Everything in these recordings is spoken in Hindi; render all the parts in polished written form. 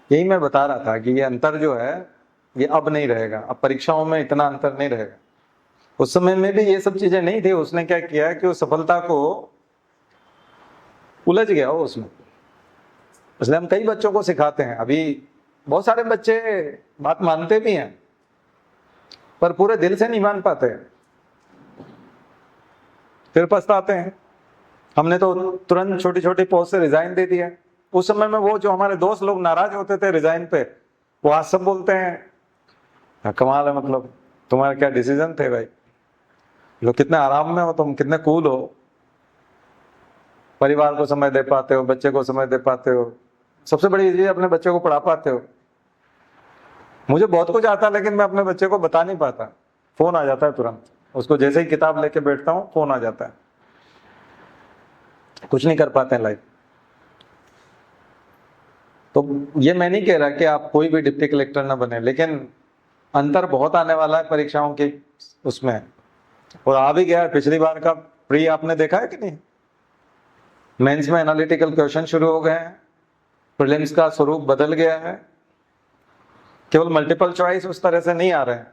यही मैं बता रहा था कि ये अंतर जो है ये अब नहीं रहेगा, अब परीक्षाओं में इतना अंतर नहीं रहेगा। उस समय में भी ये सब चीजें नहीं थी। उसने क्या किया कि उस सफलता को उलझ गया वो उसमें। इसलिए हम कई बच्चों को सिखाते हैं। अभी बहुत सारे बच्चे बात मानते भी हैं पर पूरे दिल से नहीं मान पाते, फिर पछताते हैं। हमने तो तुरंत छोटी छोटी पोस्ट से रिजाइन दे दिया। उस समय में वो जो हमारे दोस्त लोग नाराज होते थे रिजाइन पे, वो आज सब बोलते हैं कमाल है, मतलब तुम्हारे क्या डिसीजन थे भाई, लोग कितने आराम में हो, तुम कितने कूल हो, परिवार को समय दे पाते हो, बच्चे को समय दे पाते हो, सबसे बड़ी चीज अपने बच्चे को पढ़ा पाते हो। मुझे बहुत कुछ आता है लेकिन मैं अपने बच्चे को बता नहीं पाता। फोन आ जाता है तुरंत, उसको जैसे ही किताब लेके बैठता हूँ फोन आ जाता है, कुछ नहीं कर पाते हैं लाइफ। तो ये मैं नहीं कह रहा कि आप कोई भी डिप्टी कलेक्टर ना बने, लेकिन अंतर बहुत आने वाला है परीक्षाओं के उसमें, और आ भी गया है। पिछली बार का प्री आपने देखा है कि नहीं? मेंस में एनालिटिकल क्वेश्चन शुरू हो गए हैं, प्रीलिम्स का स्वरूप बदल गया है, केवल मल्टीपल चॉइस उस तरह से नहीं आ रहे हैं,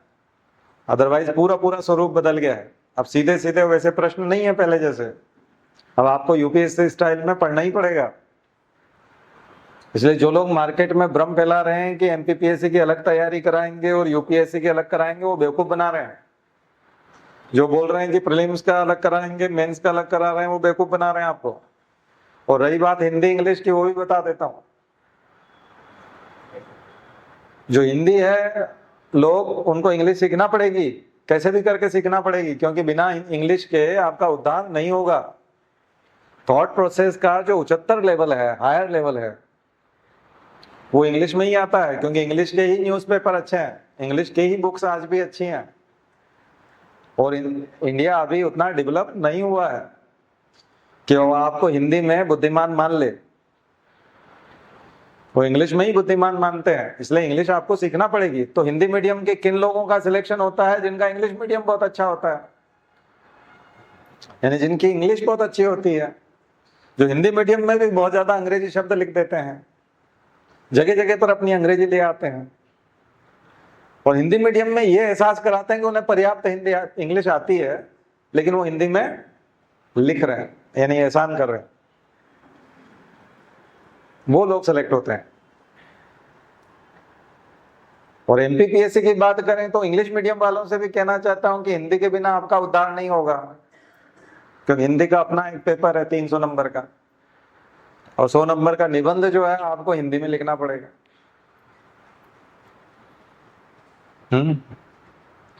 अदरवाइज पूरा पूरा स्वरूप बदल गया है। अब सीधे सीधे वैसे प्रश्न नहीं है पहले जैसे, अब आपको यूपीएससी स्टाइल में पढ़ना ही पड़ेगा। इसलिए जो लोग मार्केट में भ्रम फैला रहे हैं कि एमपीपीएससी की अलग तैयारी कराएंगे और यूपीएससी की अलग कराएंगे, वो बेवकूफ बना रहे हैं। जो बोल रहे हैं कि प्रीलिम्स का अलग कराएंगे, मेंस का अलग करा रहे हैं, वो बेवकूफ बना रहे हैं आपको। और रही बात हिंदी इंग्लिश की, वो भी बता देता हूं। जो हिंदी है लोग, उनको इंग्लिश सीखना पड़ेगी, कैसे भी करके सीखना पड़ेगी, क्योंकि बिना इंग्लिश के आपका उद्धार नहीं होगा। थॉट प्रोसेस का जो उच्चतर लेवल है, हायर लेवल है, वो इंग्लिश में ही आता है, क्योंकि इंग्लिश के ही न्यूज़पेपर अच्छे हैं, इंग्लिश की ही बुक्स आज भी अच्छी हैं। और इंडिया अभी उतना डेवलप नहीं हुआ है कि वो आपको हिंदी में बुद्धिमान मान ले, वो इंग्लिश में ही बुद्धिमान मानते हैं। इसलिए इंग्लिश आपको सीखना पड़ेगी। तो हिंदी मीडियम के किन लोगों का सिलेक्शन होता है? जिनका इंग्लिश मीडियम बहुत अच्छा होता है, यानी जिनकी इंग्लिश बहुत अच्छी होती है। जो हिंदी मीडियम में भी बहुत ज्यादा अंग्रेजी शब्द लिख देते हैं, जगह जगह पर अपनी अंग्रेजी ले आते हैं, और हिंदी मीडियम में ये एहसास कराते हैं कि उन्हें पर्याप्त हिंदी इंग्लिश आती है, लेकिन वो हिंदी में लिख रहे हैं, यानी एहसान कर रहे हैं, वो लोग सेलेक्ट होते हैं। और एमपीपीएससी की बात करें तो इंग्लिश मीडियम वालों से भी कहना चाहता हूं कि हिंदी के बिना आपका उद्धार नहीं होगा, क्योंकि हिंदी का अपना एक पेपर है 300 नंबर का, और 100 नंबर का निबंध जो है आपको हिंदी में लिखना पड़ेगा।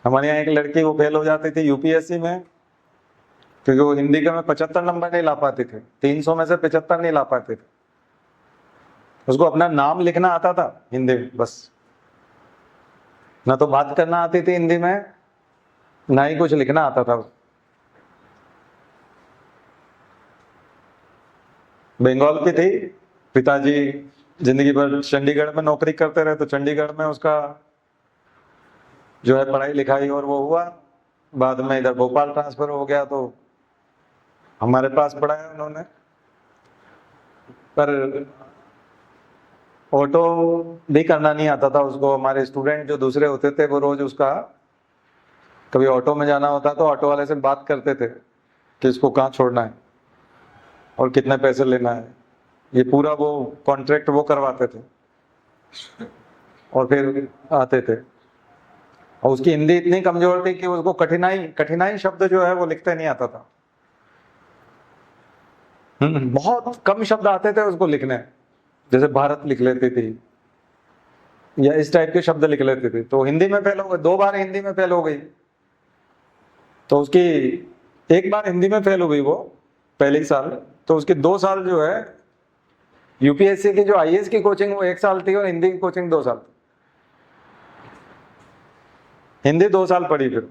हमारे यहाँ एक लड़की वो फेल हो जाती थी यूपीएससी में, क्योंकि वो हिंदी का में 75 नंबर नहीं ला पाती थी, 300 में से 75 नहीं ला पाते थे। उसको अपना नाम लिखना आता था हिंदी में बस, ना तो बात करना आती थी हिंदी में, ना ही कुछ लिखना आता था। बंगाल की थी, पिताजी जिंदगी भर चंडीगढ़ में नौकरी करते रहे, तो चंडीगढ़ में उसका जो है पढ़ाई लिखाई और वो हुआ। बाद में इधर भोपाल ट्रांसफर हो गया, तो हमारे पास पढ़ाया उन्होंने। पर ऑटो भी करना नहीं आता था उसको। हमारे स्टूडेंट जो दूसरे होते थे वो रोज उसका, कभी ऑटो में जाना होता तो ऑटो वाले से बात करते थे कि इसको कहाँ छोड़ना है और कितने पैसे लेना है, ये पूरा वो कॉन्ट्रैक्ट वो करवाते थे और फिर आते थे। और उसकी हिंदी इतनी कमजोर थी कि उसको कठिनाई शब्द जो है वो लिखते नहीं आता था। बहुत कम शब्द आते थे उसको लिखने, जैसे भारत लिख लेती थी या इस टाइप के शब्द लिख लेती थी। तो हिंदी में फेल हो गई, 2 बार हिंदी में फेल हो गई। तो उसकी एक बार हिंदी में फेल हो गई वो पहले साल, तो उसके 2 साल जो है यूपीएससी की जो आईएएस की कोचिंग वो 1 साल थी और हिंदी की कोचिंग 2 साल। हिंदी 2 साल पढ़ी फिर,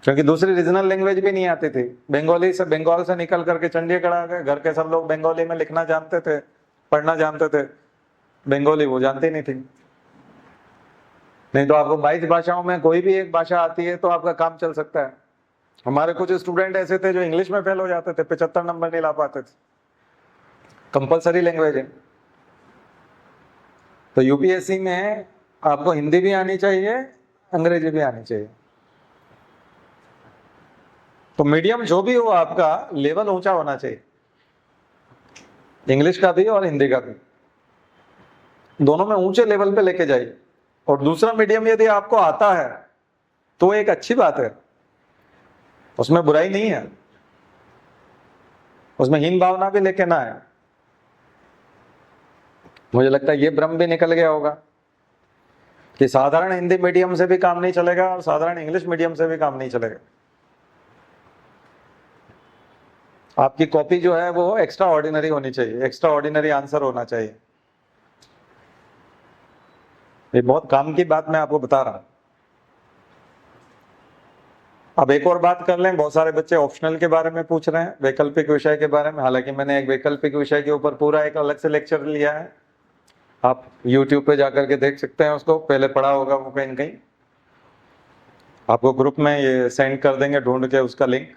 क्योंकि दूसरी रीजनल लैंग्वेज भी नहीं आती थी। बंगाल से निकल करके चंडीगढ़ आ गए, घर के सब लोग बंगाली में लिखना जानते थे, पढ़ना जानते थे, बंगाली वो जानती नहीं थी। नहीं तो आपको 22 भाषाओं में कोई भी एक भाषा आती है तो आपका काम चल सकता है। हमारे कुछ स्टूडेंट ऐसे थे जो इंग्लिश में फेल हो जाते थे, 75 नंबर नहीं ला पाते थे, कंपलसरी लैंग्वेज है। तो यूपीएससी में आपको हिंदी भी आनी चाहिए, अंग्रेजी भी आनी चाहिए। तो मीडियम जो भी हो आपका, लेवल ऊंचा होना चाहिए, इंग्लिश का भी और हिंदी का भी, दोनों में ऊंचे लेवल पे लेके जाइए। और दूसरा मीडियम यदि आपको आता है तो एक अच्छी बात है, उसमें बुराई नहीं है, उसमें हीन भावना भी लेके ना आए। मुझे लगता है ये भ्रम भी निकल गया होगा कि साधारण हिंदी मीडियम से भी काम नहीं चलेगा और साधारण इंग्लिश मीडियम से भी काम नहीं चलेगा। आपकी कॉपी जो है वो एक्स्ट्रा ऑर्डिनरी होनी चाहिए, एक्स्ट्रा ऑर्डिनरी आंसर होना चाहिए। ये बहुत काम की बात मैं आपको बता रहा हूं। अब एक और बात कर लें, बहुत सारे बच्चे ऑप्शनल के बारे में पूछ रहे हैं, वैकल्पिक विषय के बारे में। हालांकि मैंने एक वैकल्पिक विषय के ऊपर पूरा एक अलग से लेक्चर लिया है, आप YouTube पे जाकर के देख सकते हैं उसको, पहले पढ़ा होगा वो कहीं न कहीं। आपको ग्रुप में ये सेंड कर देंगे ढूंढ के उसका लिंक।